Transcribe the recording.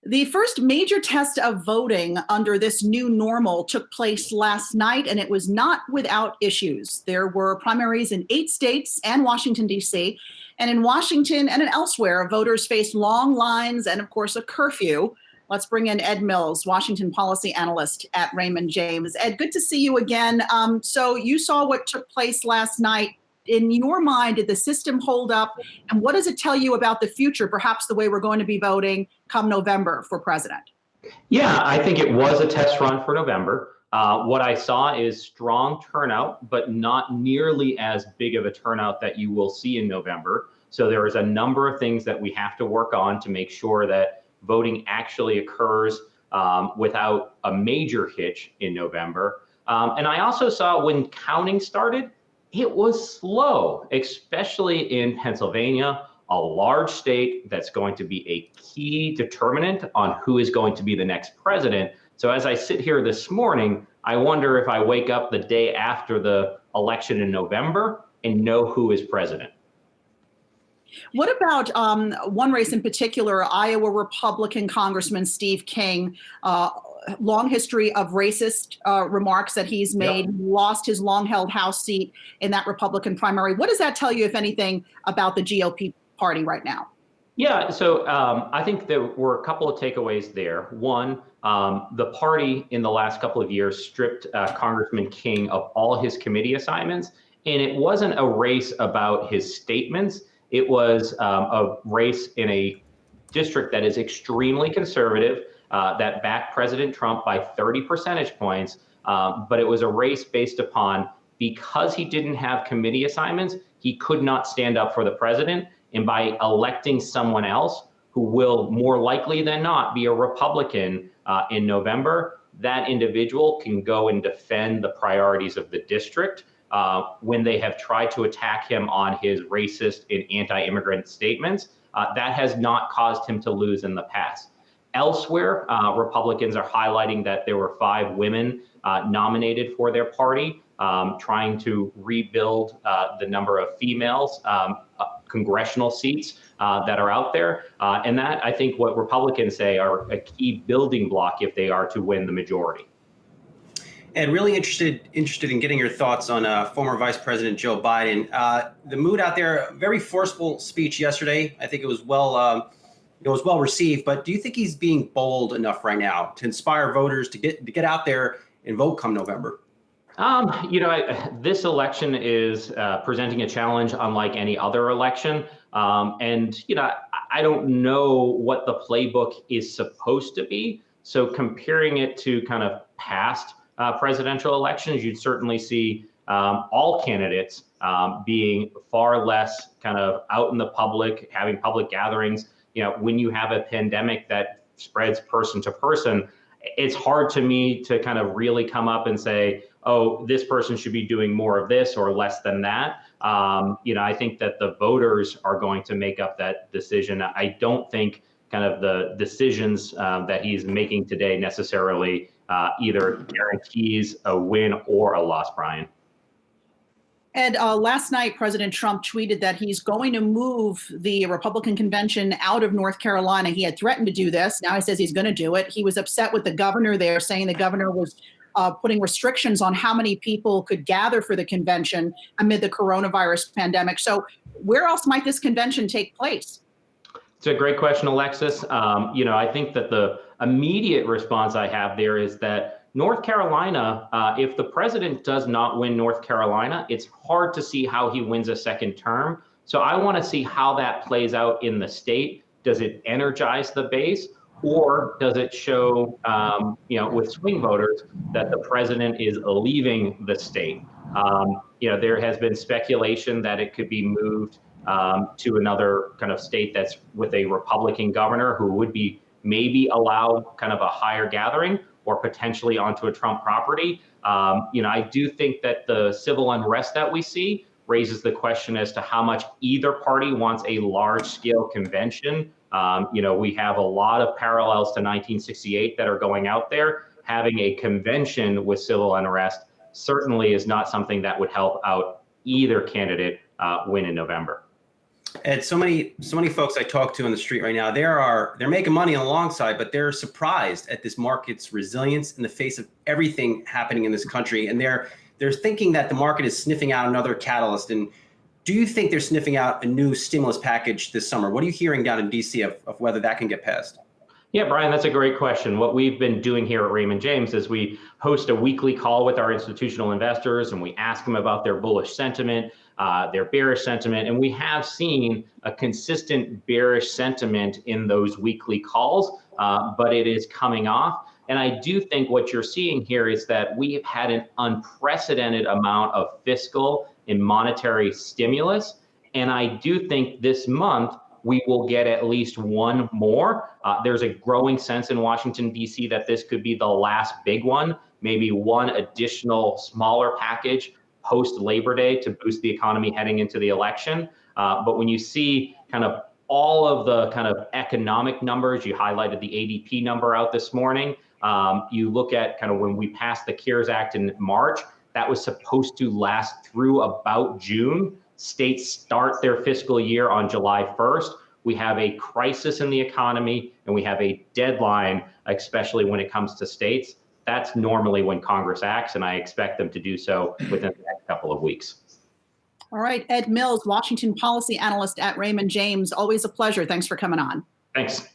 The first major test of voting under this new normal took place last night, and it was not without issues. There were primaries in 8 states and Washington, D.C. And in Washington and elsewhere, voters faced long lines and, of course, a curfew. Let's bring in Ed Mills, Washington policy analyst at Raymond James. Ed, good to see you again. So you saw what took place last night. In your mind, did the system hold up? And what does it tell you about the future, perhaps the way we're going to be voting come November for president? Yeah, I think it was a test run for November. What I saw is strong turnout, but not nearly as big of a turnout that you will see in November. So there is a number of things that we have to work on to make sure that voting actually occurs without a major hitch in November. And I also saw when counting started, it was slow, especially in Pennsylvania, a large state that's going to be a key determinant on who is going to be the next president. So as I sit here this morning, I wonder if I wake up the day after the election in November and know who is president. What about one race in particular, Iowa Republican Congressman Steve King, long history of racist remarks that he's made, Yep. lost his long-held House seat in that Republican primary. What does that tell you, if anything, about the GOP party right now? Yeah, so I think there were a couple of takeaways there. One, the party in the last couple of years stripped Congressman King of all his committee assignments, and it wasn't a race about his statements. It was a race in a district that is extremely conservative, that backed President Trump by 30 percentage points, but it was a race based upon, because he didn't have committee assignments, he could not stand up for the president. And by electing someone else who will more likely than not be a Republican in November, that individual can go and defend the priorities of the district when they have tried to attack him on his racist and anti-immigrant statements. That has not caused him to lose in the past. Elsewhere, Republicans are highlighting that there were 5 women nominated for their party, trying to rebuild the number of females congressional seats that are out there. And that, I think, what Republicans say are a key building block if they are to win the majority. And really interested in getting your thoughts on former Vice President Joe Biden. The mood out there, very forceful speech yesterday. I think it was well received. But do you think he's being bold enough right now to inspire voters to get out there and vote come November? This election is presenting a challenge unlike any other election. I don't know what the playbook is supposed to be. So comparing it to kind of past presidential elections, you'd certainly see all candidates being far less kind of out in the public, having public gatherings. When you have a pandemic that spreads person to person, it's hard to me to kind of really come up and say, oh, this person should be doing more of this or less than that. I think that the voters are going to make up that decision. I don't think kind of the decisions that he's making today necessarily either guarantees a win or a loss, Brian. Ed, last night, President Trump tweeted that he's going to move the Republican convention out of North Carolina. He had threatened to do this. Now he says he's going to do it. He was upset with the governor there, saying the governor was putting restrictions on how many people could gather for the convention amid the coronavirus pandemic. So where else might this convention take place? It's a great question, Alexis. I think that the immediate response I have there is that North Carolina, if the president does not win North Carolina, it's hard to see how he wins a second term. So I want to see how that plays out in the state. Does it energize the base, or does it show, with swing voters that the president is leaving the state? There has been speculation that it could be moved to another kind of state that's with a Republican governor who would be maybe allow kind of a higher gathering, or potentially onto a Trump property. I do think that the civil unrest that we see raises the question as to how much either party wants a large-scale convention. We have a lot of parallels to 1968 that are going out there. Having a convention with civil unrest certainly is not something that would help out either candidate win in November. And so many folks I talk to on the street right now, they're making money on the long side, but they're surprised at this market's resilience in the face of everything happening in this country. And they're thinking that the market is sniffing out another catalyst. And do you think they're sniffing out a new stimulus package this summer? What are you hearing down in DC of whether that can get passed? Yeah, Brian, that's a great question. What we've been doing here at Raymond James is we host a weekly call with our institutional investors, and we ask them about their bullish sentiment, their bearish sentiment, and we have seen a consistent bearish sentiment in those weekly calls, but it is coming off. And I do think what you're seeing here is that we have had an unprecedented amount of fiscal and monetary stimulus. And I do think this month we will get at least one more. There's a growing sense in Washington, D.C. that this could be the last big one, maybe one additional smaller package post Labor Day to boost the economy heading into the election. But when you see kind of all of the kind of economic numbers, you highlighted the ADP number out this morning. You look at kind of when we passed the CARES Act in March, that was supposed to last through about June. States start their fiscal year on July 1st. We have a crisis in the economy and we have a deadline, especially when it comes to states. That's normally when Congress acts, and I expect them to do so within the next couple of weeks. All right, Ed Mills, Washington policy analyst at Raymond James. Always a pleasure. Thanks for coming on. Thanks.